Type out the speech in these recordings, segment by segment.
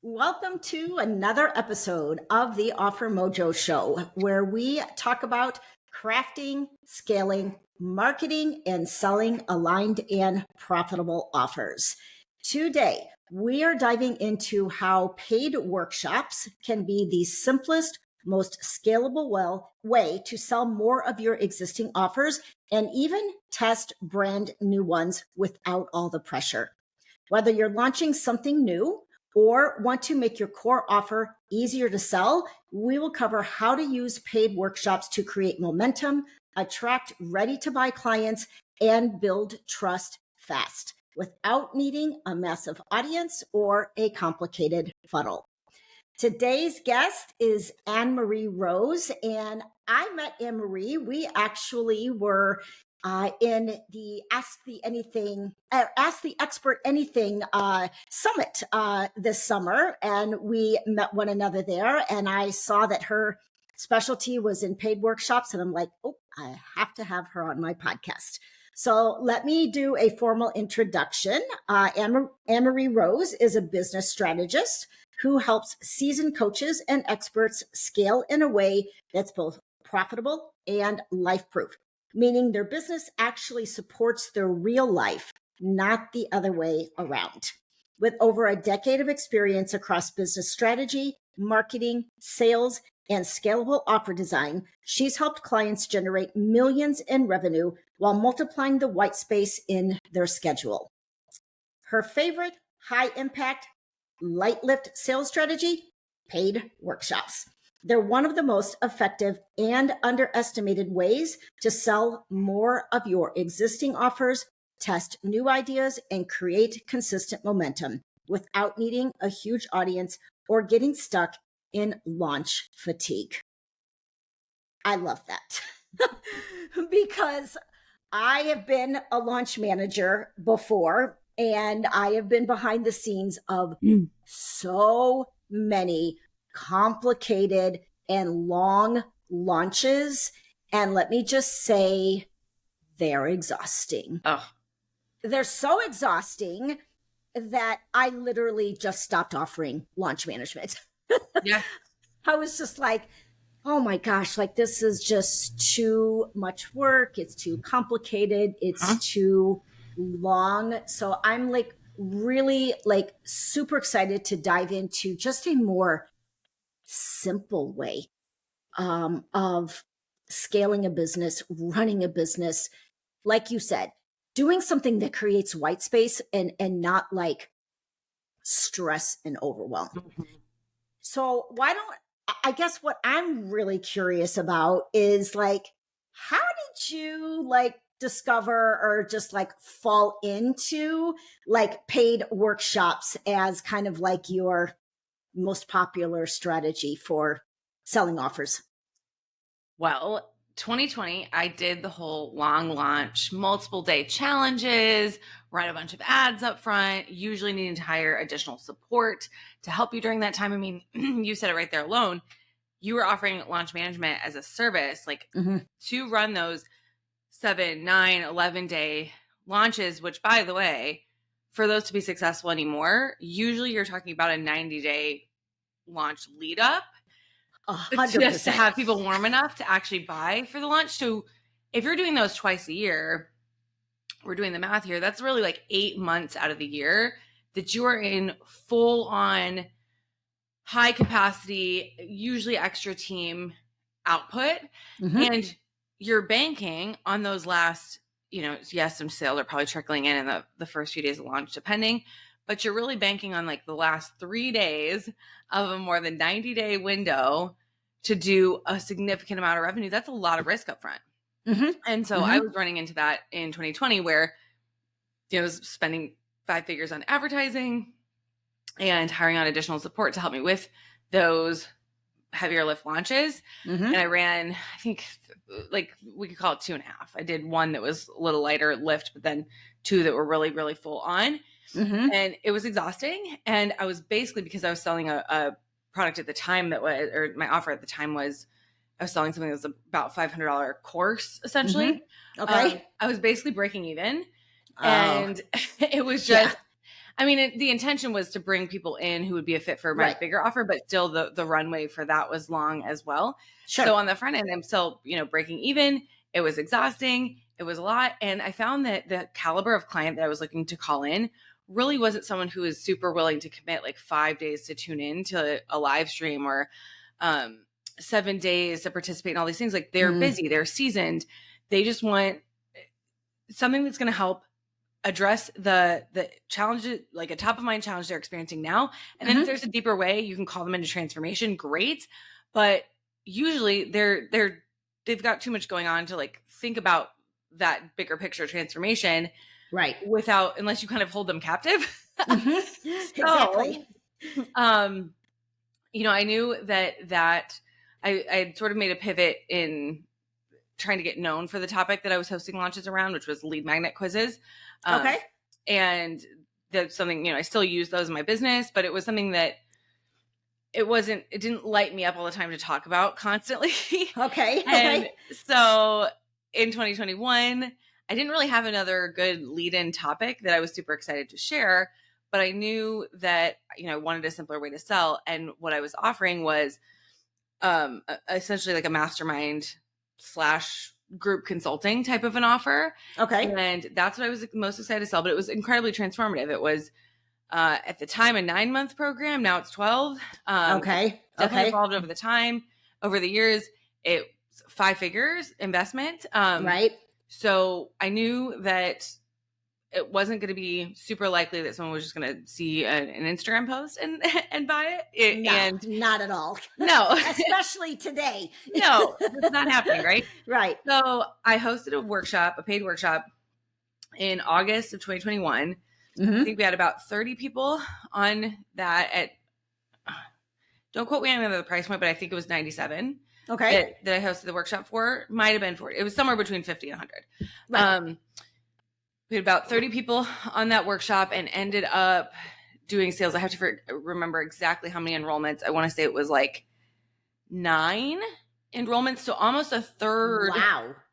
Welcome to another episode of the OfferMojo Show, where we talk about crafting, scaling, marketing, and selling aligned and profitable offers. Today, we are diving into how paid workshops can be the simplest, most scalable way to sell more of your existing offers and even test brand new ones without all the pressure. Whether you're launching something new or want to make your core offer easier to sell, we will cover how to use paid workshops to create momentum, attract ready-to-buy clients, and build trust fast without needing a massive audience or a complicated funnel. Today's guest is AnnMarie Rose, and I met AnnMarie. We actually were in the Ask the Expert Anything summit this summer, and we met one another there. And I saw that her specialty was in paid workshops, and I'm like, oh, I have to have her on my podcast. So let me do a formal introduction. AnnMarie Rose is a business strategist who helps seasoned coaches and experts scale in a way that's both profitable and life-proof, meaning their business actually supports their real life, not the other way around. With over a decade of experience across business strategy, marketing, sales, and scalable offer design, she's helped clients generate millions in revenue while multiplying the white space in their schedule. Her favorite high-impact, light lift sales strategy, paid workshops. They're one of the most effective and underestimated ways to sell more of your existing offers, test new ideas, and create consistent momentum without needing a huge audience or getting stuck in launch fatigue. I love that because I have been a launch manager before, and I have been behind the scenes of so many complicated and long launches. And let me just say, they're exhausting. Oh. They're so exhausting that I literally just stopped offering launch management. Yeah. I was just like, oh my gosh, like this is just too much work. It's too complicated. It's too long. So I'm like really like super excited to dive into just a more simple way of scaling a business, running a business. Like you said, doing something that creates white space and not like stress and overwhelm. So I guess what I'm really curious about is like, how did you like discover or just like fall into like paid workshops as kind of like your most popular strategy for selling offers? Well, 2020, I did the whole long launch, multiple day challenges, run a bunch of ads up front, usually needing to hire additional support to help you during that time. I mean, you said it right there alone. You were offering launch management as a service, like to run those 7, 9, 11-day launches, which by the way, for those to be successful anymore, usually you're talking about a 90-day launch lead up. 100%. Just to have people warm enough to actually buy for the launch. So if you're doing those twice a year, we're doing the math here, that's really like 8 months out of the year that you are in full on high capacity, usually extra team output. And you're banking on those last, yes, some sales are probably trickling in the first few days of launch, depending, but you're really banking on like the last 3 days of a more than 90-day window to do a significant amount of revenue. That's a lot of risk up front. And so I was running into that in 2020 where, I was spending 5 figures on advertising and hiring on additional support to help me with those heavier lift launches. And I ran, I think like we could call it 2.5. I did one that was a little lighter lift, but then 2 that were really, really full on. And it was exhausting. And I was basically, because I was selling a product at the time or my offer at the time was, I was selling something that was about $500 course, essentially. Okay. I was basically breaking even. And it was just, I mean, the intention was to bring people in who would be a fit for my bigger offer, but still the runway for that was long as well. Sure. So on the front end, I'm still, breaking even. It was exhausting. It was a lot. And I found that the caliber of client that I was looking to call in really wasn't someone who was super willing to commit like 5 days to tune in to a live stream or 7 days to participate in all these things. Like they're busy, they're seasoned. They just want something that's going to help address the challenges, like a top of mind challenge they're experiencing now. And then if there's a deeper way, you can call them into transformation. Great. But usually they've got too much going on to like think about that bigger picture transformation. Right. Unless you kind of hold them captive. Exactly. I knew that I had sort of made a pivot in trying to get known for the topic that I was hosting launches around, which was lead magnet quizzes. Okay. And that's something, I still use those in my business, but it was something that it didn't light me up all the time to talk about constantly. Okay. And so in 2021, I didn't really have another good lead-in topic that I was super excited to share, but I knew that, I wanted a simpler way to sell. And what I was offering was essentially like a mastermind / group consulting type of an offer. Okay. And that's what I was most excited to sell, but it was incredibly transformative. It was at the time a 9-month program. Now it's 12. Okay. Definitely evolved over the years. It's 5 figures investment. Right. So I knew that it wasn't going to be super likely that someone was just going to see an Instagram post and buy it. No, not at all. No. Especially today. No, it's not happening, right? Right. So I hosted a paid workshop in August of 2021. I think we had about 30 people on that don't quote me on the price point, but I think it was $97. Okay. That I hosted the workshop for. Might have been 40. It was somewhere between 50 and 100. Right. We had about 30 people on that workshop and ended up doing sales. I have to remember exactly how many enrollments. I want to say it was like 9 enrollments. So almost a third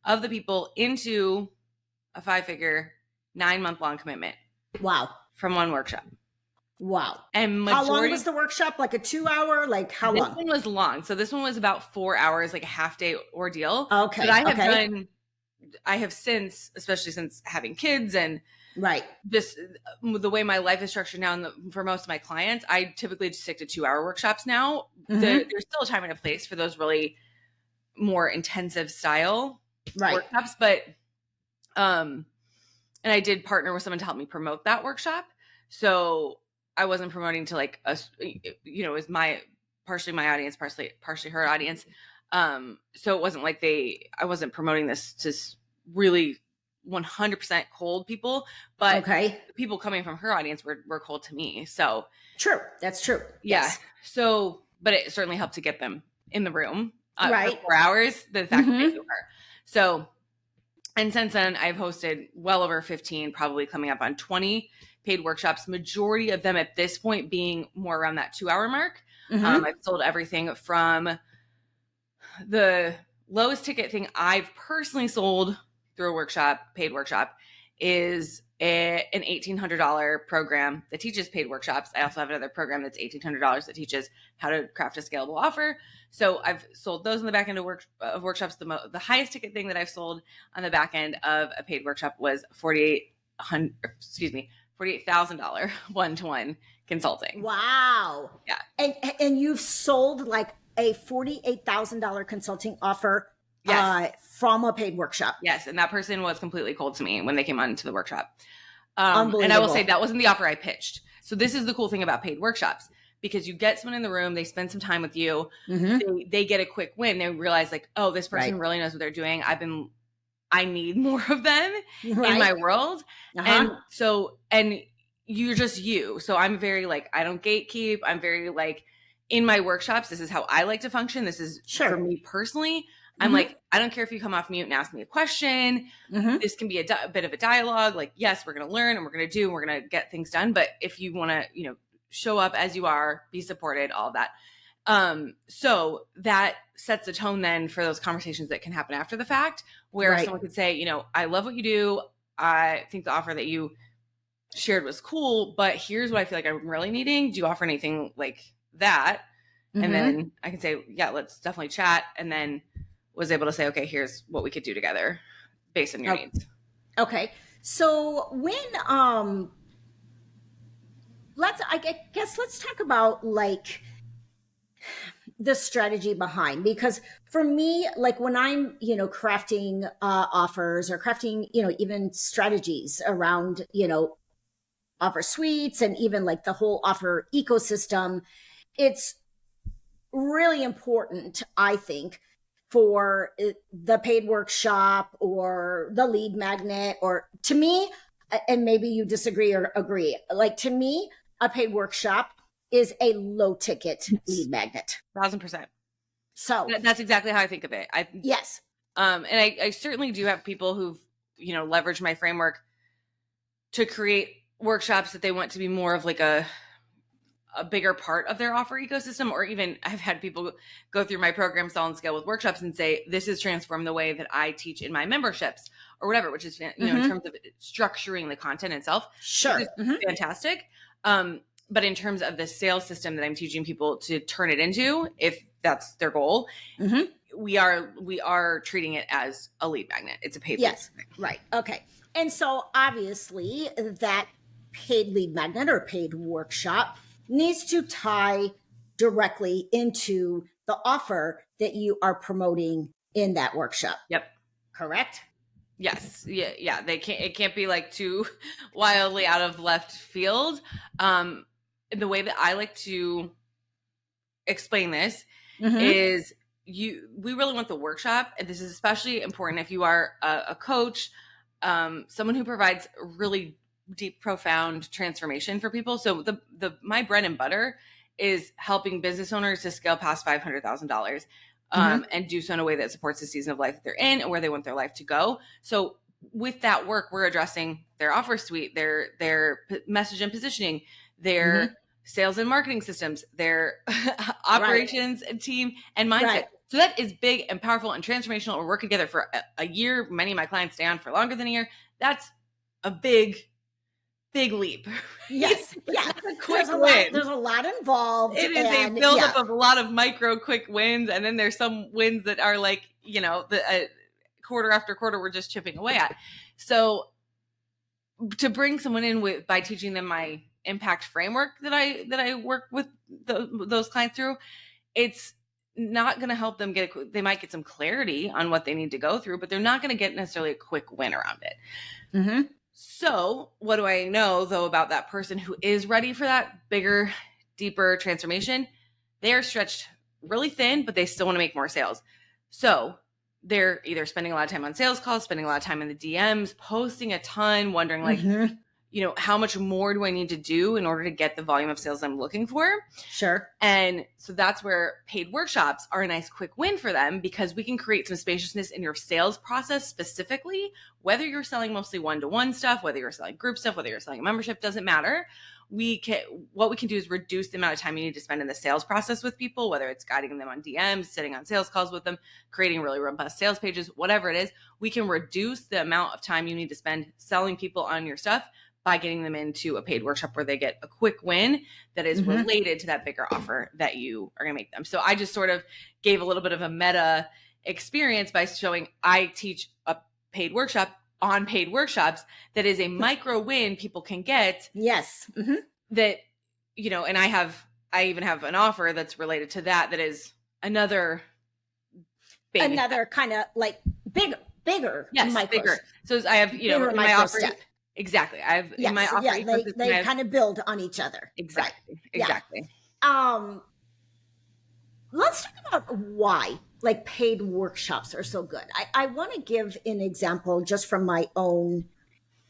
of the people into a 5-figure, 9-month-long commitment. Wow. From one workshop. Wow. And how long was the workshop? Like a 2-hour? Like how long? This one was long. So this one was about 4 hours, like a half-day ordeal. Okay. But I have since, especially since having kids and just the way my life is structured now, and for most of my clients, I typically just stick to 2-hour workshops now. There's still a time and a place for those really more intensive style workshops, but and I did partner with someone to help me promote that workshop. So I wasn't promoting to like it was partially my audience, partially her audience. So it wasn't like I wasn't promoting this to really 100% cold people, but the people coming from her audience were cold to me. So true. That's true. Yeah. Yes. So, but it certainly helped to get them in the room for 4 hours, the fact that they knew her. So, and since then I've hosted well over 15, probably coming up on 20 paid workshops, majority of them at this point being more around that 2-hour mark. I've sold everything from the lowest ticket thing I've personally sold through a paid workshop is an $1,800 program that teaches paid workshops. I also have another program that's $1,800 that teaches how to craft a scalable offer. So I've sold those in the back end of workshops. The highest ticket thing that I've sold on the back end of a paid workshop was $48,000 one-to-one consulting. Wow. Yeah. And you've sold like a $48,000 consulting offer from a paid workshop. Yes. And that person was completely cold to me when they came on to the workshop. Unbelievable. And I will say that wasn't the offer I pitched. So this is the cool thing about paid workshops, because you get someone in the room, they spend some time with you, they get a quick win. They realize like, oh, this person really knows what they're doing. I need more of them in my world. And so, and you're just you. So I'm very like, I don't gatekeep. I'm very like, in my workshops, this is how I like to function. This is for me personally. I'm like, I don't care if you come off mute and ask me a question. This can be a bit of a dialogue. Like, yes, we're going to learn and we're going to do, and we're going to get things done. But if you want to, show up as you are, be supported, all of that. So that sets the tone then for those conversations that can happen after the fact, where someone could say, I love what you do. I think the offer that you shared was cool, but here's what I feel like I'm really needing. Do you offer anything like that? And then I can say, yeah, let's definitely chat. And then was able to say, okay, here's what we could do together based on your needs. Okay. So when let's talk about like the strategy behind, because for me, like when I'm crafting offers or crafting even strategies around offer suites and even like the whole offer ecosystem, it's really important, I think, for the paid workshop or the lead magnet, or to me, and maybe you disagree or agree, like to me, a paid workshop is a low ticket lead magnet. 1,000%. So that's exactly how I think of it. Yes. And I certainly do have people who've, leveraged my framework to create workshops that they want to be more of like a bigger part of their offer ecosystem. Or even I've had people go through my program Sell and Scale with workshops and say, this has transformed the way that I teach in my memberships or whatever, which is, in terms of structuring the content itself. Sure. Fantastic. But in terms of the sales system that I'm teaching people to turn it into, if that's their goal, we are treating it as a lead magnet. It's a paid lead magnet. Right. Okay. And so obviously that paid lead magnet or paid workshop needs to tie directly into the offer that you are promoting in that workshop. Yep. Correct? Yes. Yeah. It can't be like too wildly out of left field. The way that I like to explain this is we really want the workshop, and this is especially important if you are a coach, someone who provides really deep, profound transformation for people. So my bread and butter is helping business owners to scale past $500,000 and do so in a way that supports the season of life that they're in and where they want their life to go. So with that work, we're addressing their offer suite, their message and positioning, their sales and marketing systems, their operations and team and mindset. Right. So that is big and powerful and transformational. We're working together for a year. Many of my clients stay on for longer than a year. That's a big leap. Yes. Yeah. There's a lot involved. It is a buildup of a lot of micro quick wins. And then there's some wins that are like, the quarter after quarter we're just chipping away at. So to bring someone in by teaching them my impact framework that I work with those clients through, it's not going to help them they might get some clarity on what they need to go through, but they're not going to get necessarily a quick win around it. So what do I know though about that person who is ready for that bigger, deeper transformation? They are stretched really thin, but they still want to make more sales. So they're either spending a lot of time on sales calls, spending a lot of time in the DMs, posting a ton, wondering like, how much more do I need to do in order to get the volume of sales I'm looking for? Sure. And so that's where paid workshops are a nice quick win for them, because we can create some spaciousness in your sales process specifically, whether you're selling mostly one-to-one stuff, whether you're selling group stuff, whether you're selling a membership, doesn't matter. What we can do is reduce the amount of time you need to spend in the sales process with people, whether it's guiding them on DMs, sitting on sales calls with them, creating really robust sales pages, whatever it is. We can reduce the amount of time you need to spend selling people on your stuff by getting them into a paid workshop where they get a quick win that is related to that bigger offer that you are going to make them. So I just sort of gave a little bit of a meta experience by showing I teach a paid workshop on paid workshops that is a micro win people can get. Yes. That, and I even have an offer that's related to that is another kind of like bigger. Yes, micros. Bigger. So I have, in my offer. Step. Exactly. I have in my offer. They kind of build on each other. Exactly. Right. Exactly. Let's talk about why like paid workshops are so good. I want to give an example just from my own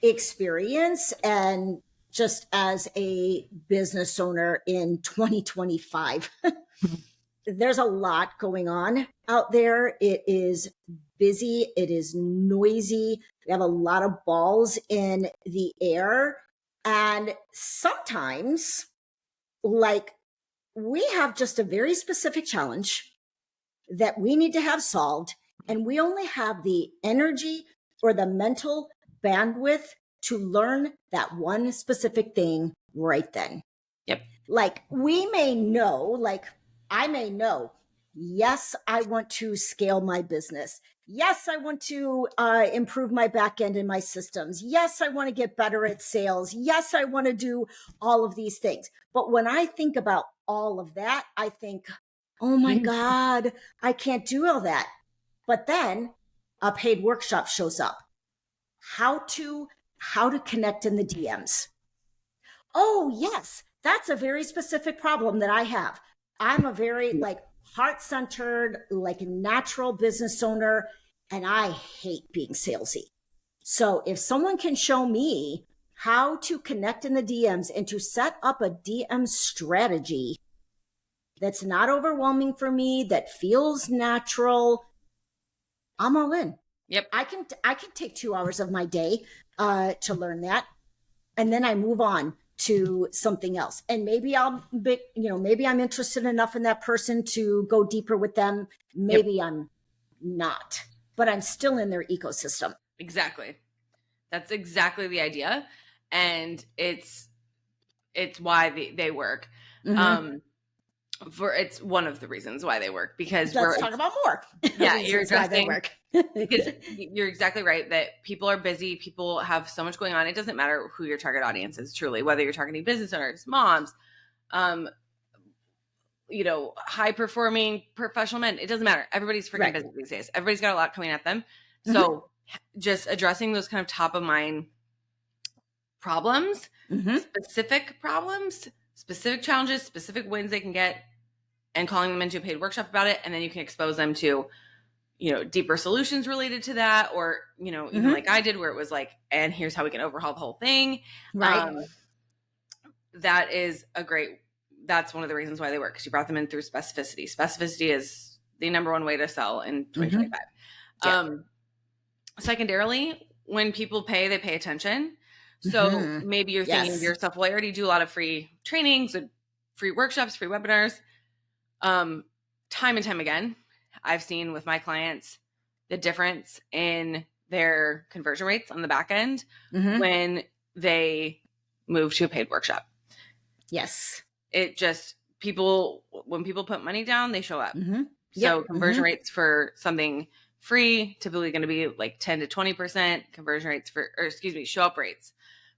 experience and just as a business owner in 2025. There's a lot going on out there. It is busy. It is noisy. We have a lot of balls in the air. And sometimes, like, we have just a very specific challenge that we need to have solved. And we only have the energy or the mental bandwidth to learn that one specific thing right then. Yep. Like we may know, like I may know, yes, I want to scale my business. Yes, I want to improve my back end and my systems. Yes, I want to get better at sales. Yes, I want to do all of these things. But when I think about all of that, I think, oh my God, I can't do all that. But then a paid workshop shows up. How to connect in the DMs. Oh, yes, that's a very specific problem that I have. I'm a very like heart-centered, like natural business owner, and I hate being salesy. So if someone can show me how to connect in the DMs and to set up a DM strategy that's not overwhelming for me, that feels natural, I'm all in. Yep. I can take 2 hours of my day to learn that, and then I move on to something else. And maybe maybe I'm interested enough in that person to go deeper with them. Maybe I'm not, but I'm still in their ecosystem. Exactly. That's exactly the idea. And it's why they work. Mm-hmm. It's one of the reasons why they work, because let's talk about more. Yeah, you're addressing, why they work. Because you're exactly right that people are busy. People have so much going on. It doesn't matter who your target audience is, truly, whether you're targeting business owners, moms, high performing professional men. It doesn't matter. Everybody's freaking busy these days. Everybody's got a lot coming at them. Mm-hmm. So just addressing those kind of top of mind problems, mm-hmm. specific problems, specific challenges, specific wins they can get, and calling them into a paid workshop about it. And then you can expose them to, deeper solutions related to that, or, even mm-hmm. like I did, where it was like, and here's how we can overhaul the whole thing. Right. That's one of the reasons why they work, because you brought them in through specificity. Specificity is the number one way to sell in 2025. Mm-hmm. Yeah. Secondarily, when people pay, they pay attention. So mm-hmm. maybe you're thinking to yourself, well, I already do a lot of free trainings, free workshops, free webinars. Time and time again, I've seen with my clients the difference in their conversion rates on the back end mm-hmm. when they move to a paid workshop. Yes. It just, when people put money down, they show up. Mm-hmm. So conversion mm-hmm. rates for something free, typically going to be like 10 to 20%. Conversion rates show up rates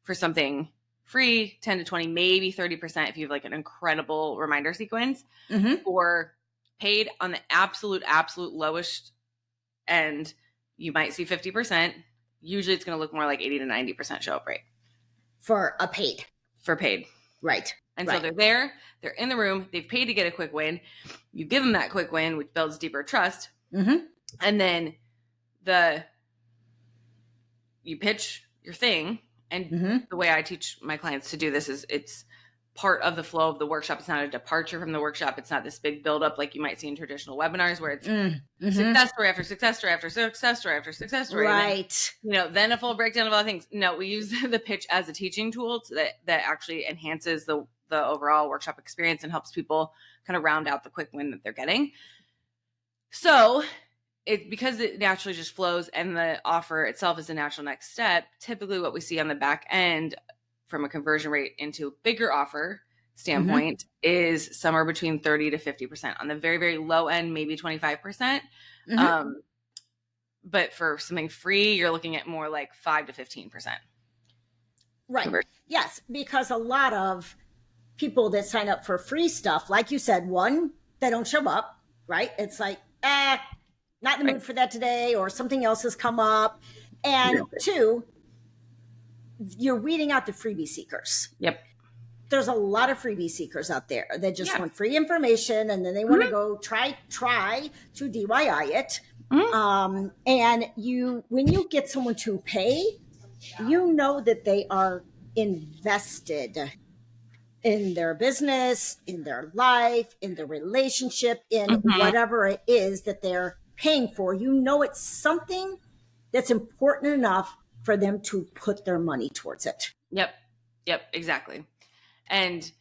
for something free, 10 to 20, maybe 30% if you have like an incredible reminder sequence. Mm-hmm. Or paid on the absolute lowest end, you might see 50%. Usually it's going to look more like 80 to 90% show up rate. For paid. Right. And so they're in the room, they've paid to get a quick win. You give them that quick win, which builds deeper trust. Mm-hmm. And then you pitch your thing. And mm-hmm. the way I teach my clients to do this is it's part of the flow of the workshop. It's not a departure from the workshop. It's not this big buildup like you might see in traditional webinars, where it's mm-hmm. success story after success story after success story after success story. Right. Then, then a full breakdown of all things. No, we use the pitch as a teaching tool that actually enhances the overall workshop experience and helps people kind of round out the quick win that they're getting. So because it naturally just flows, and the offer itself is a natural next step, typically what we see on the back end from a conversion rate into a bigger offer standpoint mm-hmm. is somewhere between 30 to 50%. On the very, very low end, maybe 25%. Mm-hmm. But for something free, you're looking at more like 5 to 15%. Right. Conversion. Yes, because a lot of people that sign up for free stuff, like you said, one, they don't show up, right? It's like, not in the mood for that today, or something else has come up. And two, you're weeding out the freebie seekers. Yep. There's a lot of freebie seekers out there that just want free information, and then they want to go try to DIY it. Mm-hmm. And when you get someone to pay, that they are invested in their business, in their life, in their relationship, in mm-hmm. whatever it is that they're paying for. It's something that's important enough for them to put their money towards it. Yep, exactly. And,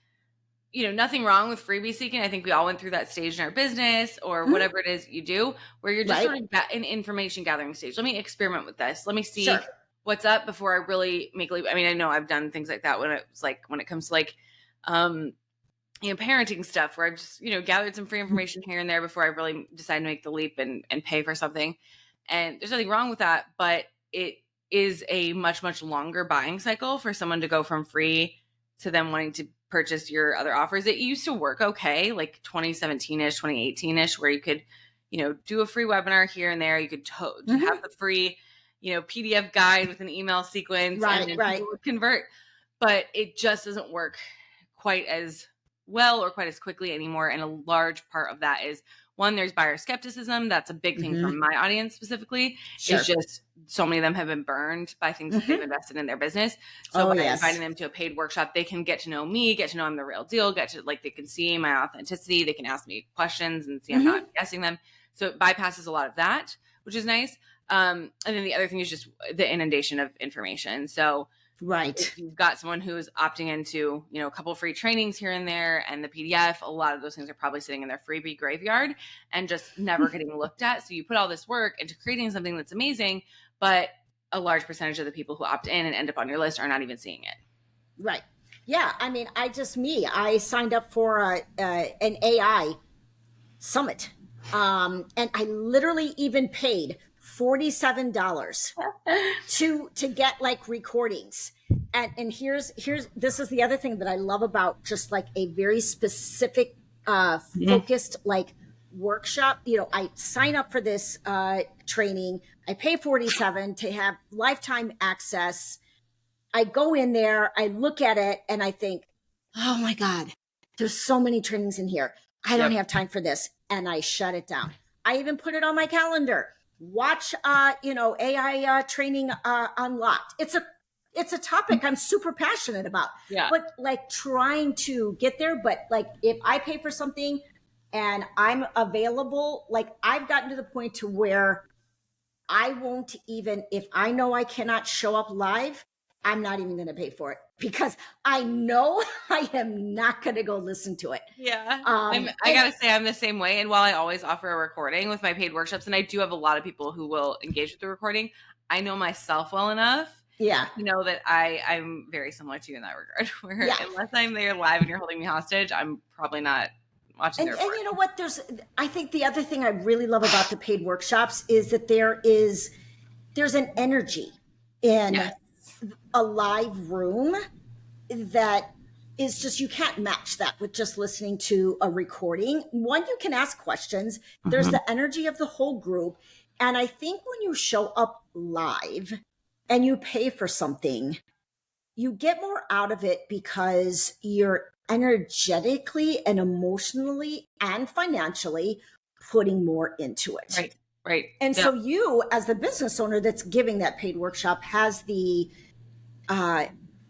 nothing wrong with freebie seeking. I think we all went through that stage in our business, or mm-hmm. whatever it is you do, where you're just sort of in information gathering stage. Let me experiment with this. Let me see what's up before I really make a leap. I mean, I know I've done things like that when it comes to like, parenting stuff where I've just, gathered some free information here and there before I really decide to make the leap and pay for something. And there's nothing wrong with that, but it is a much, much longer buying cycle for someone to go from free to them wanting to purchase your other offers. It used to work okay, like 2017-ish, 2018-ish, where you could, do a free webinar here and there. You could have the free, PDF guide with an email sequence, and then people would convert. But it just doesn't work quite as well or quite as quickly anymore. And a large part of that is, one, there's buyer skepticism. That's a big thing from my audience specifically. Sure. It's just so many of them have been burned by things that they've invested in their business. So by inviting them to a paid workshop, they can get to know me, get to know I'm the real deal, they can see my authenticity. They can ask me questions and see I'm not guessing them. So it bypasses a lot of that, which is nice. And then the other thing is just the inundation of information. So if you've got someone who's opting into, a couple of free trainings here and there and the PDF, a lot of those things are probably sitting in their freebie graveyard and just never getting looked at. So you put all this work into creating something that's amazing, but a large percentage of the people who opt in and end up on your list are not even seeing it. Right. Yeah. I mean, I signed up for an AI summit. And I literally even paid $47 to get like recordings. And here's this is the other thing that I love about just like a very specific focused like workshop. I sign up for this training. I pay $47 to have lifetime access. I go in there, I look at it, and I think, oh my God, there's so many trainings in here. I don't have time for this. And I shut it down. I even put it on my calendar. Watch, AI training unlocked. It's a topic I'm super passionate about. Yeah. But like trying to get there, but like if I pay for something and I'm available, like I've gotten to the point to where I won't even, if I know I cannot show up live, I'm not even going to pay for it because I know I am not going to go listen to it. Yeah. I got to say I'm the same way. And while I always offer a recording with my paid workshops, and I do have a lot of people who will engage with the recording, I know myself well enough. Yeah. To know that I'm very similar to you in that regard, where unless I'm there live and you're holding me hostage, I'm probably not watching. And you know what? I think the other thing I really love about the paid workshops is that there's an energy in a live room that is just, you can't match that with just listening to a recording. One, you can ask questions. There's the energy of the whole group. And I think when you show up live and you pay for something, you get more out of it because you're energetically and emotionally and financially putting more into it. Right. And so you, as the business owner that's giving that paid workshop, has a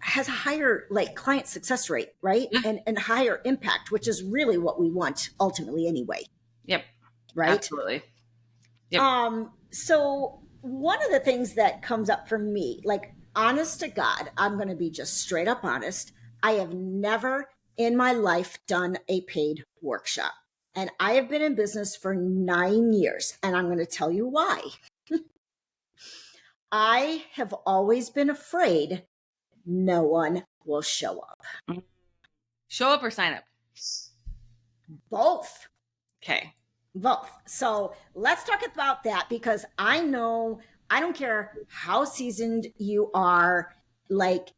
higher like client success rate, right? And higher impact, which is really what we want ultimately anyway. Yep. Right. Absolutely. Yep. So one of the things that comes up for me, like honest to God, I'm going to be just straight up honest. I have never in my life done a paid workshop. And I have been in business for 9 years. And I'm going to tell you why. I have always been afraid no one will show up. Show up or sign up? Both. Okay. Both. So let's talk about that because I know, I don't care how seasoned you are, like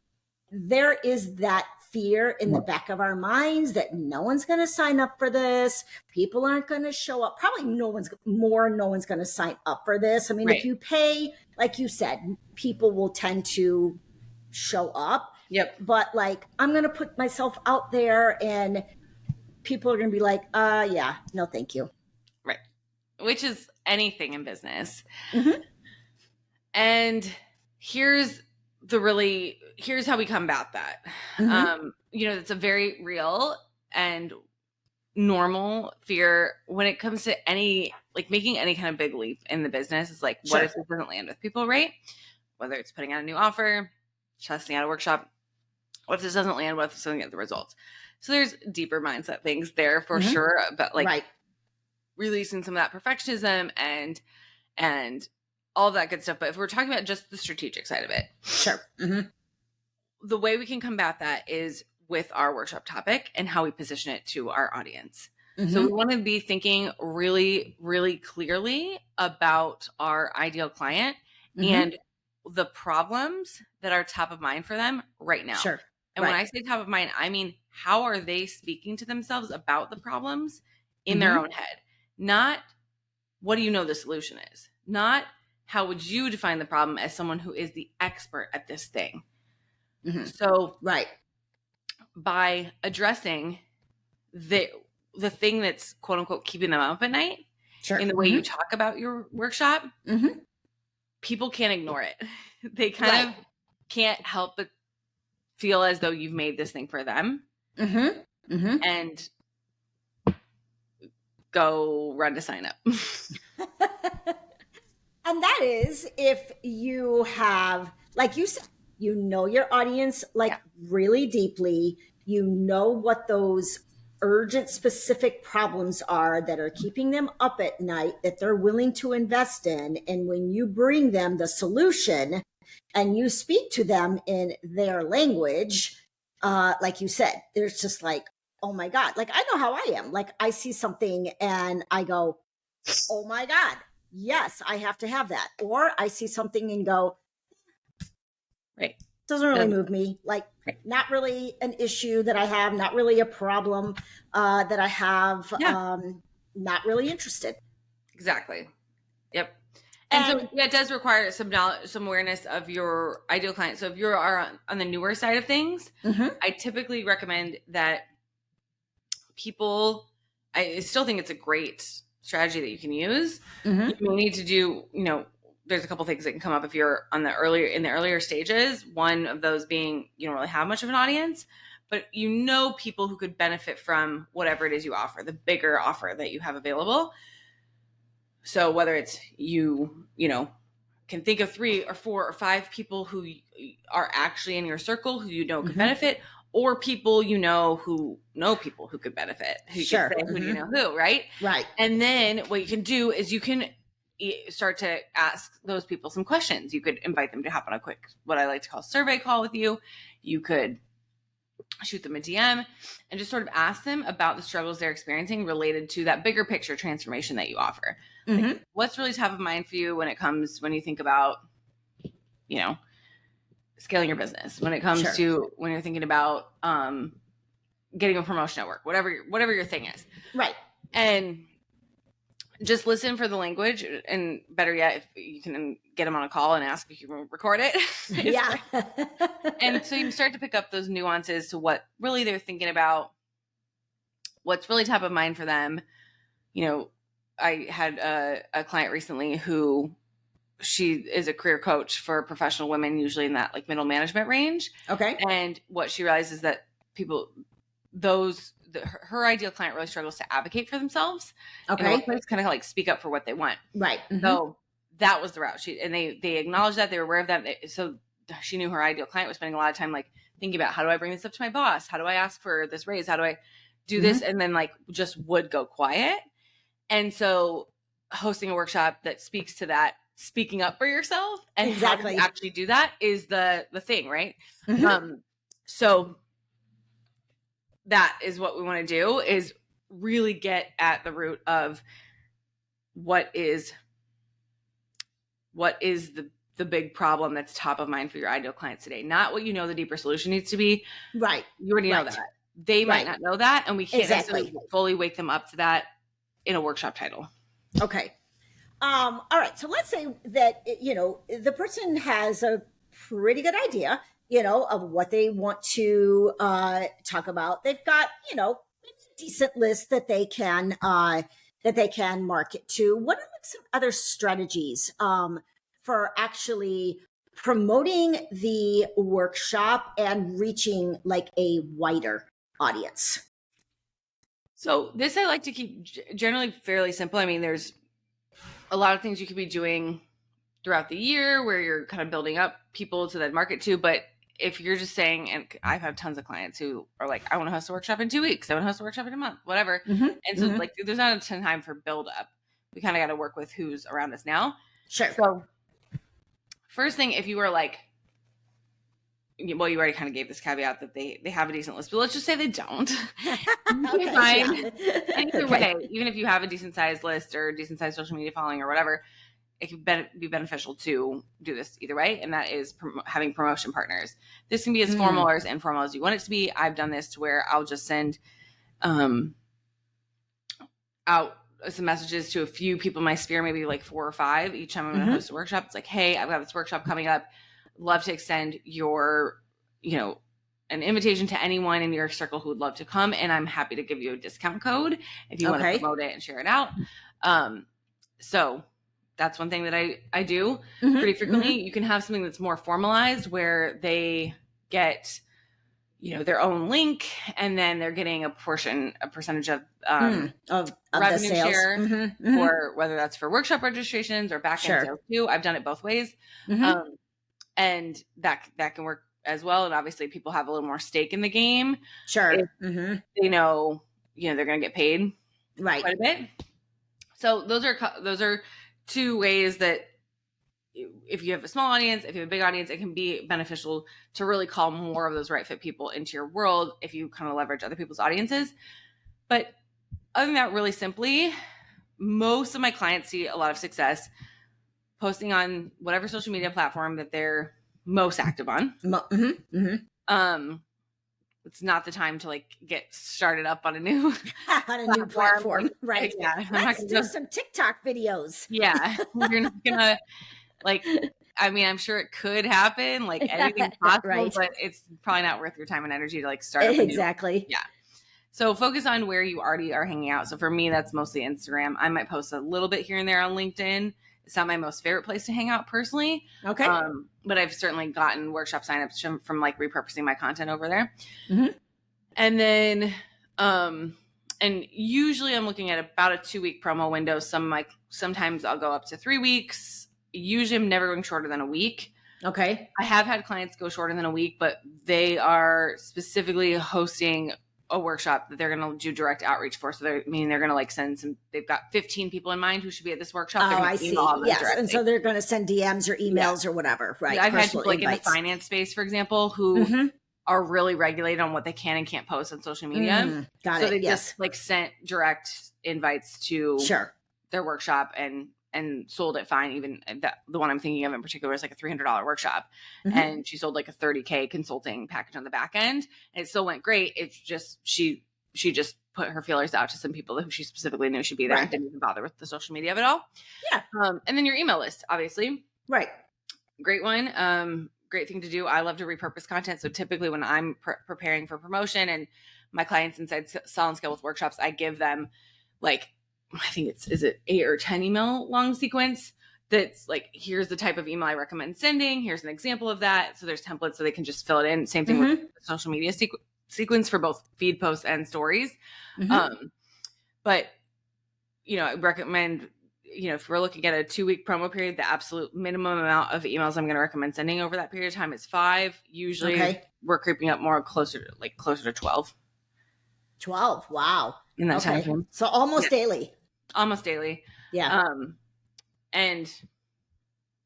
there is that fear in the back of our minds that no one's going to sign up for this. People aren't going to show up. Probably no one's going to sign up for this. I mean, if you pay, like you said, people will tend to show up. Yep. But like, I'm going to put myself out there and people are going to be like, yeah, no, thank you. Right. Which is anything in business. Mm-hmm. And here's how we combat that. Mm-hmm. It's a very real and normal fear when it comes to making any kind of big leap in the business. It's like, what if this doesn't land with people, right? Whether it's putting out a new offer, testing out a workshop, what if this doesn't land? What if this doesn't get the results? So there's deeper mindset things there for sure, but releasing some of that perfectionism and all that good stuff. But if we're talking about just the strategic side of it, Sure. Mm-hmm. the way we can combat that is with our workshop topic and how we position it to our audience. Mm-hmm. So we want to be thinking really, really clearly about our ideal client Mm-hmm. and the problems that are top of mind for them right now. Sure. And when I say top of mind, I mean, how are they speaking to themselves about the problems in their own head? Not what do you know the solution is? Not how would you define the problem as someone who is the expert at this thing? Mm-hmm. So by addressing the thing that's quote unquote keeping them up at night in the way you talk about your workshop, people can't ignore it. They kind of can't help but feel as though you've made this thing for them and go run to sign up. And that is if you have, like you said, you know your audience really deeply. You know what those urgent, specific problems are that are keeping them up at night that they're willing to invest in. And when you bring them the solution and you speak to them in their language, like you said, there's just like, oh my God, like I know how I am. Like I see something and I go, oh my God, yes, I have to have that. Or I see something and go, doesn't really move me. Like not really an issue that I have, not really a problem that I have, not really interested. Exactly. Yep. And so it does require some knowledge, some awareness of your ideal client. So if you are on the newer side of things, I typically recommend that people, I still think it's a great strategy that you can use. You need to do, there's a couple things that can come up if you're in the earlier stages. One of those being you don't really have much of an audience, but people who could benefit from whatever it is you offer, the bigger offer that you have available. So whether it's can think of 3 or 4 or 5 people who are actually in your circle who could benefit, or people who know people who could benefit. Who sure. Can say who do you know who, right? Right. And then what you can do is you can start to ask those people some questions. You could invite them to hop on a quick, what I like to call survey call with you. You could shoot them a DM and just sort of ask them about the struggles they're experiencing related to that bigger picture transformation that you offer. Like, what's really top of mind for you when you think about, scaling your business, when it comes to when you're thinking about getting a promotion at work, whatever your thing is. Right. And just listen for the language, and better yet, if you can get them on a call and ask if you can record it. Yeah. And so you start to pick up those nuances to what really they're thinking about, what's really top of mind for them. I had a client recently who she is a career coach for professional women, usually in that like middle management range. Okay. And what she realized is that her ideal client really struggles to advocate for themselves. Okay. Kind of like speak up for what they want. Right. So that was the route. They acknowledged that, they were aware of that. So she knew her ideal client was spending a lot of time like thinking about, how do I bring this up to my boss? How do I ask for this raise? How do I do this? And then like just would go quiet. And so hosting a workshop that speaks to that, speaking up for yourself and how to actually do that is the thing, right? So that is what we want to do, is really get at the root of what is the big problem that's top of mind for your ideal clients today. Not what the deeper solution needs to be. Right. You already know that. They might not know that, and we can't necessarily fully wake them up to that in a workshop title. Okay. All right. So let's say that, the person has a pretty good idea, of what they want to talk about. They've got, a decent list that they can market to. What are some other strategies for actually promoting the workshop and reaching like a wider audience? So this I like to keep generally fairly simple. I mean, there's a lot of things you could be doing throughout the year where you're kind of building up people to then market to. But if you're just saying, and I've had tons of clients who are like, I want to host a workshop in 2 weeks. I want to host a workshop in a month, whatever. And so like, there's not a ton of time for build up. We kind of got to work with who's around us now. Sure. So first thing, if you are like, well, you already kind of gave this caveat that they have a decent list, but let's just say they don't. Okay, Fine. yeah. And either way, even if you have a decent sized list or decent sized social media following or whatever, it can be beneficial to do this either way. And that is having promotion partners. This can be as formal or as informal as you want it to be. I've done this to where I'll just send out some messages to a few people in my sphere, maybe like 4 or 5 each time I'm going to host a workshop. It's like, hey, I've got this workshop coming up. Love to extend your, an invitation to anyone in your circle who would love to come. And I'm happy to give you a discount code if you want to promote it and share it out. So that's one thing that I do pretty frequently. You can have something that's more formalized where they get, their own link, and then they're getting a percentage of revenue share, or whether that's for workshop registrations or back end sales too. I've done it both ways. And that can work as well. And obviously people have a little more stake in the game. Sure. They know, they're going to get paid quite a bit. So those are 2 ways that if you have a small audience, if you have a big audience, it can be beneficial to really call more of those right fit people into your world if you kind of leverage other people's audiences. But other than that, really simply, most of my clients see a lot of success posting on whatever social media platform that they're most active on. It's not the time to like get started up on a new platform. Right. Yeah. Let's do some TikTok videos. Yeah. You're not gonna I'm sure it could happen, like anything's possible, but it's probably not worth your time and energy to like start up exactly. Yeah. So focus on where you already are hanging out. So for me, that's mostly Instagram. I might post a little bit here and there on LinkedIn. It's not my most favorite place to hang out personally. Okay. But I've certainly gotten workshop signups from like repurposing my content over there. And then, and usually I'm looking at about a 2-week promo window. Sometimes I'll go up to 3 weeks. Usually I'm never going shorter than a week. Okay. I have had clients go shorter than a week, but they are specifically hosting a workshop that they're going to do direct outreach for. So they're going to like send they've got 15 people in mind who should be at this workshop. Oh, I see. Yes. Directly. And so they're going to send DMs or emails or whatever. Right. Yeah, I've had people like in the finance space, for example, who are really regulated on what they can and can't post on social media. Got it. So they just like sent direct invites to their workshop and sold it fine. Even the one I'm thinking of in particular is like a $300 workshop. And she sold like a $30K consulting package on the back end. And it still went great. It's just, she just put her feelers out to some people who she specifically knew should be there and didn't even bother with the social media of it all. Yeah. And then your email list, obviously. Right. Great one. Great thing to do. I love to repurpose content. So typically when I'm preparing for promotion and my clients inside Sell and Scale with workshops, I give them like, I think is it 8 or 10 email long sequence that's like, here's the type of email I recommend sending. Here's an example of that. So there's templates so they can just fill it in. Same thing with the social media sequence for both feed posts and stories. But, I recommend, if we're looking at a 2-week promo period, the absolute minimum amount of emails I'm going to recommend sending over that period of time is 5. Usually we're creeping up more closer to 12. 12. Wow. In that time frame. So almost daily. Almost daily. Yeah. And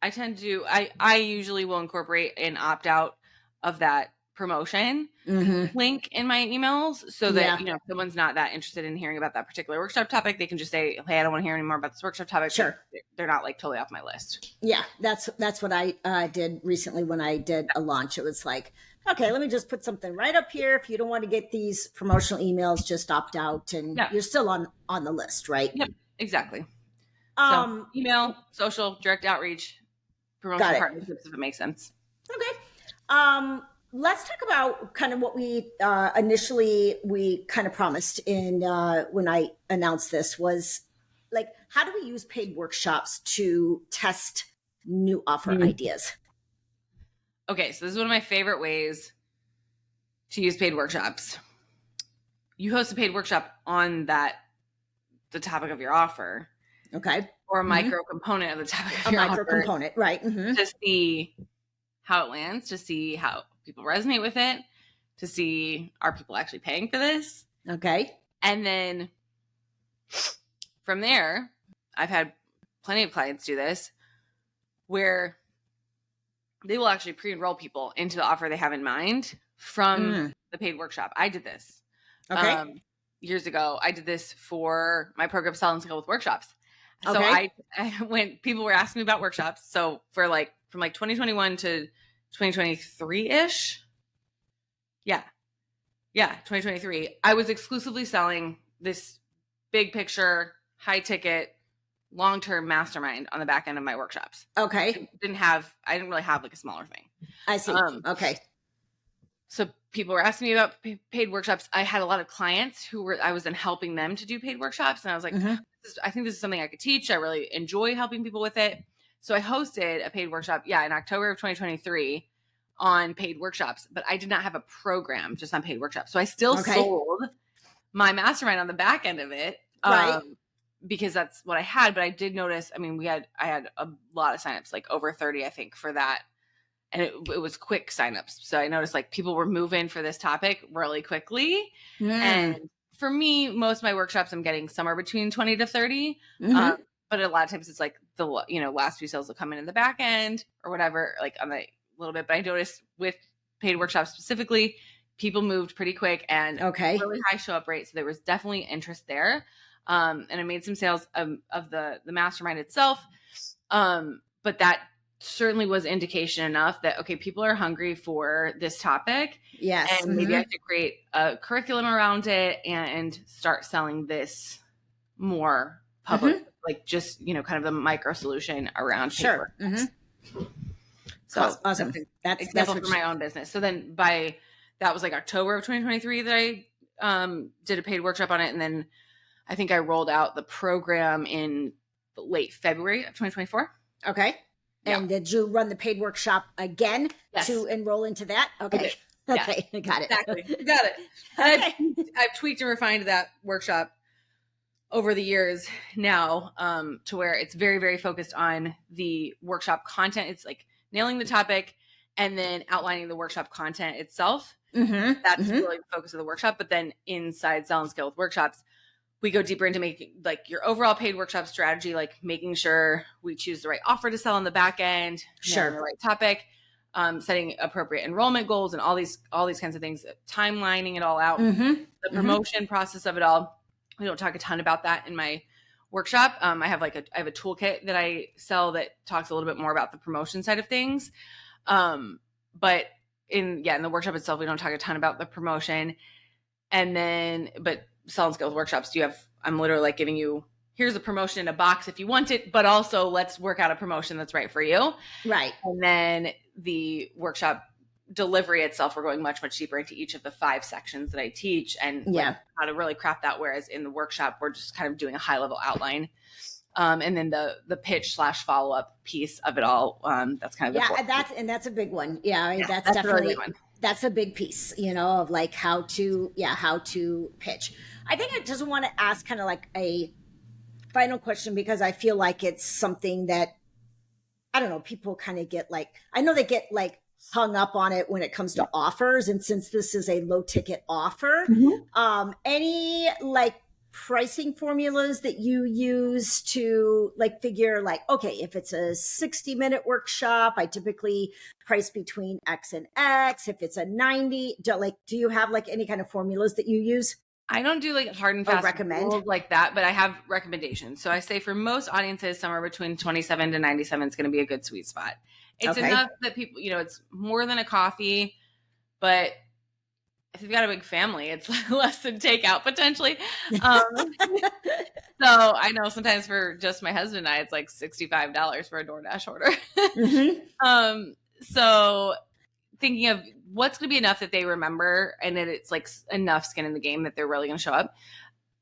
I tend to, I usually will incorporate an opt out of that promotion link in my emails so that, if someone's not that interested in hearing about that particular workshop topic, they can just say, hey, I don't want to hear any more about this workshop topic. Sure. They're not like totally off my list. Yeah. That's what I did recently when I did a launch. It was like, okay, let me just put something right up here. If you don't want to get these promotional emails, just opt out and you're still on the list, right? Yep, exactly. So email, social, direct outreach, promotion partnerships, if it makes sense. Okay. Let's talk about kind of what we initially kind of promised in when I announced this was like, how do we use paid workshops to test new offer ideas? Okay, so this is one of my favorite ways to use paid workshops. You host a paid workshop on the topic of your offer. Okay. Or a micro component of the topic of your offer. A micro component, right. To see how it lands, to see how people resonate with it, to see, are people actually paying for this? Okay. And then from there, I've had plenty of clients do this where they will actually pre-enroll people into the offer they have in mind from the paid workshop. I did this years ago. I did this for my program, Sell and Scale with Workshops. So I when people were asking me about workshops, so for like from like 2021 to 2023-ish. Yeah, 2023. I was exclusively selling this big picture, high ticket, long-term mastermind on the back end of my workshops. Okay. I didn't really have like a smaller thing. I see. Okay. So people were asking me about paid workshops. I had a lot of clients I was then helping them to do paid workshops. And I was like, I think this is something I could teach. I really enjoy helping people with it. So I hosted a paid workshop, in October of 2023 on paid workshops, but I did not have a program just on paid workshops. So I still sold my mastermind on the back end of it. Because that's what I had. But I did notice, I had a lot of signups, like over 30, I think, for that. And it was quick signups. So I noticed like people were moving for this topic really quickly. And for me, most of my workshops, I'm getting somewhere between 20 to 30. But a lot of times it's like the, last few sales will come in the back end or whatever, like on the little bit. But I noticed with paid workshops specifically, people moved pretty quick and really high show up rate. So there was definitely interest there. And I made some sales of the mastermind itself. But that certainly was indication enough that, okay, people are hungry for this topic. Yes. And maybe I should create a curriculum around it and start selling this more public, like just, kind of the micro solution around. Sure. So awesome. That's example for my own business. So then that was like October of 2023 that I did a paid workshop on it. And then I think I rolled out the program in late February of 2024. Okay. And did you run the paid workshop again to enroll into that? Okay. Okay. Yeah. Got it. Exactly. Got it. And I've tweaked and refined that workshop over the years now to where it's very, very focused on the workshop content. It's like nailing the topic and then outlining the workshop content itself. That's really the focus of the workshop. But then inside Sell and Scale with Workshops, we go deeper into making like your overall paid workshop strategy, like making sure we choose the right offer to sell on the back end, the right topic, setting appropriate enrollment goals and all these kinds of things, timelining it all out, the promotion process of it all. We don't talk a ton about that in my workshop. I have a toolkit that I sell that talks a little bit more about the promotion side of things. But in the workshop itself, we don't talk a ton about the promotion. But Sell and Scale with Workshops, I'm literally like giving you, here's a promotion in a box if you want it, but also let's work out a promotion that's right for you. Right. And then the workshop delivery itself, we're going much, much deeper into each of the 5 sections that I teach and how to really craft that. Whereas in the workshop, we're just kind of doing a high level outline. And then the pitch / follow-up piece of it all. That's kind of that's a big one. Yeah. That's definitely a really big one. That's a big piece, of like how to pitch. I think I just want to ask kind of like a final question because I feel like it's something that, I don't know, people kind of get like, I know they get like hung up on it when it comes to offers. And since this is a low ticket offer, any like pricing formulas that you use to like figure like, okay, if it's a 60-minute workshop, I typically price between X and X. If it's a 90, do you have like any kind of formulas that you use? I don't do like hard and fast rules like that, but I have recommendations. So I say for most audiences, somewhere between 27 to 97 is going to be a good sweet spot. It's enough that people, it's more than a coffee, but if you've got a big family, it's less than takeout potentially. So I know sometimes for just my husband and I, it's like $65 for a DoorDash order. So thinking of what's going to be enough that they remember and that it's like enough skin in the game that they're really going to show up.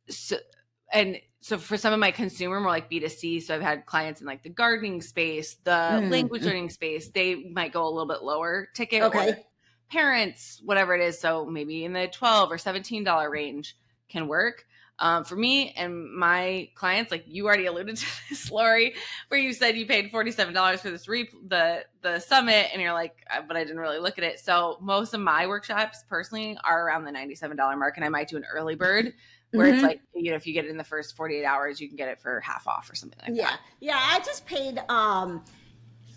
So for some of my consumer, more like B2C, so I've had clients in like the gardening space, the language learning space, they might go a little bit lower ticket. Or parents, whatever it is. So maybe in the $12 or $17 range can work. For me and my clients, like you already alluded to this, Lori, where you said you paid $47 for this the summit, and you're like, but I didn't really look at it. So most of my workshops personally are around the $97 mark, and I might do an early bird where it's like, if you get it in the first 48 hours, you can get it for half off or something like that. Yeah. I just paid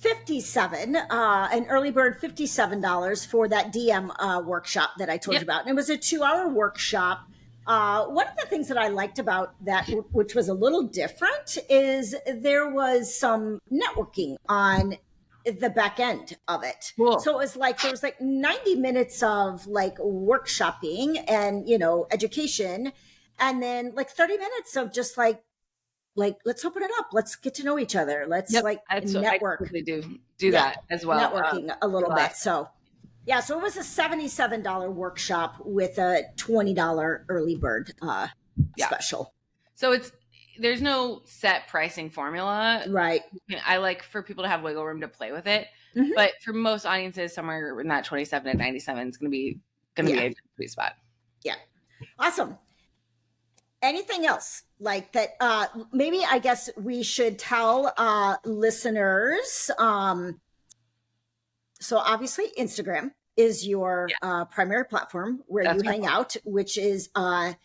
$57, an early bird $57 for that DM workshop that I told you about. And it was a 2-hour workshop. One of the things that I liked about that, which was a little different, is there was some networking on the back end of it. Cool. So it was like, there was like 90 minutes of like workshopping and, education. And then like 30 minutes of just like, let's open it up. Let's get to know each other. Let's network. I do that as well. Networking a little bit. So yeah, so it was a $77 workshop with a $20 early bird special. So there's no set pricing formula. Right. I like for people to have wiggle room to play with it. Mm-hmm. But for most audiences, somewhere in that 27 to 97 is going to be a sweet spot. Yeah. Awesome. Anything else like that? Maybe I guess we should tell listeners. So obviously Instagram is your primary platform where you hang out, which is at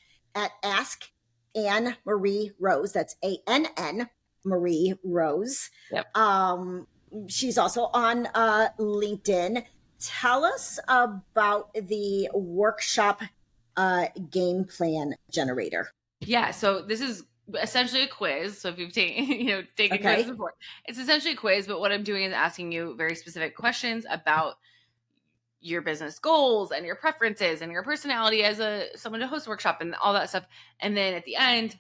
Ask AnnMarie Rose. That's AnnMarie Rose. Yep. She's also on LinkedIn. Tell us about the workshop game plan generator. Yeah, so this is essentially a quiz. So if you've taken quizzes before, it's essentially a quiz, but what I'm doing is asking you very specific questions about your business goals and your preferences and your personality as someone to host a workshop and all that stuff. And then at the end,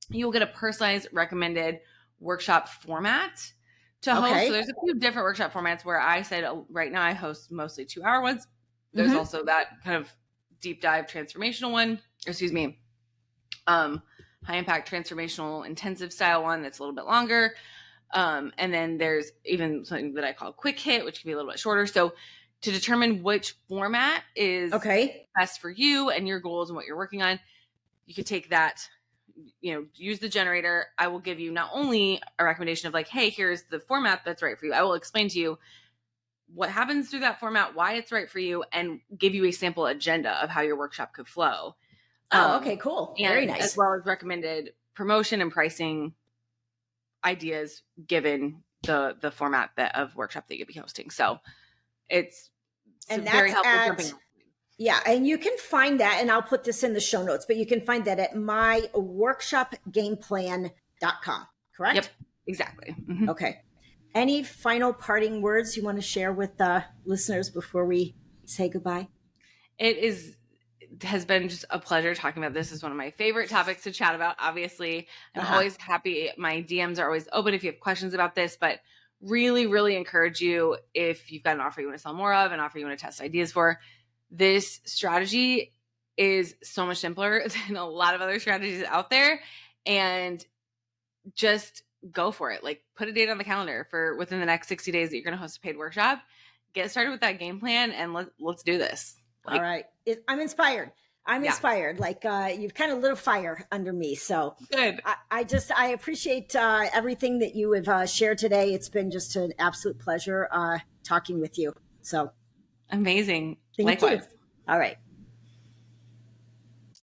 you'll get a personalized recommended workshop format to host. So there's a few different workshop formats where I said right now I host mostly 2-hour ones. There's also that kind of deep dive transformational one, high impact transformational intensive style one that's a little bit longer. And then there's even something that I call quick hit, which can be a little bit shorter. So to determine which format is best for you and your goals and what you're working on, you could take that, use the generator. I will give you not only a recommendation of like, hey, here's the format that's right for you. I will explain to you what happens through that format, why it's right for you, and give you a sample agenda of how your workshop could flow. Okay, cool. Very nice. As well as recommended promotion and pricing ideas given the format of workshop that you'll be hosting. So it's very helpful. Yeah, and you can find that, and I'll put this in the show notes, but you can find that at myworkshopgameplan.com, correct? Yep, exactly. Mm-hmm. Okay. Any final parting words you want to share with the listeners before we say goodbye? It has been just a pleasure talking about this. It's one of my favorite topics to chat about. Obviously, I'm always happy. My DMs are always open if you have questions about this, but really, really encourage you, if you've got an offer you want to sell more of, an offer you want to test ideas for, this strategy is so much simpler than a lot of other strategies out there. And just go for it. Like, put a date on the calendar for within the next 60 days that you're going to host a paid workshop. Get started with that game plan and let's do this. All right. I'm inspired. Inspired. Like, you've kind of lit a fire under me. So good. I appreciate everything that you have shared today. It's been just an absolute pleasure talking with you. So amazing. Thank you. All right.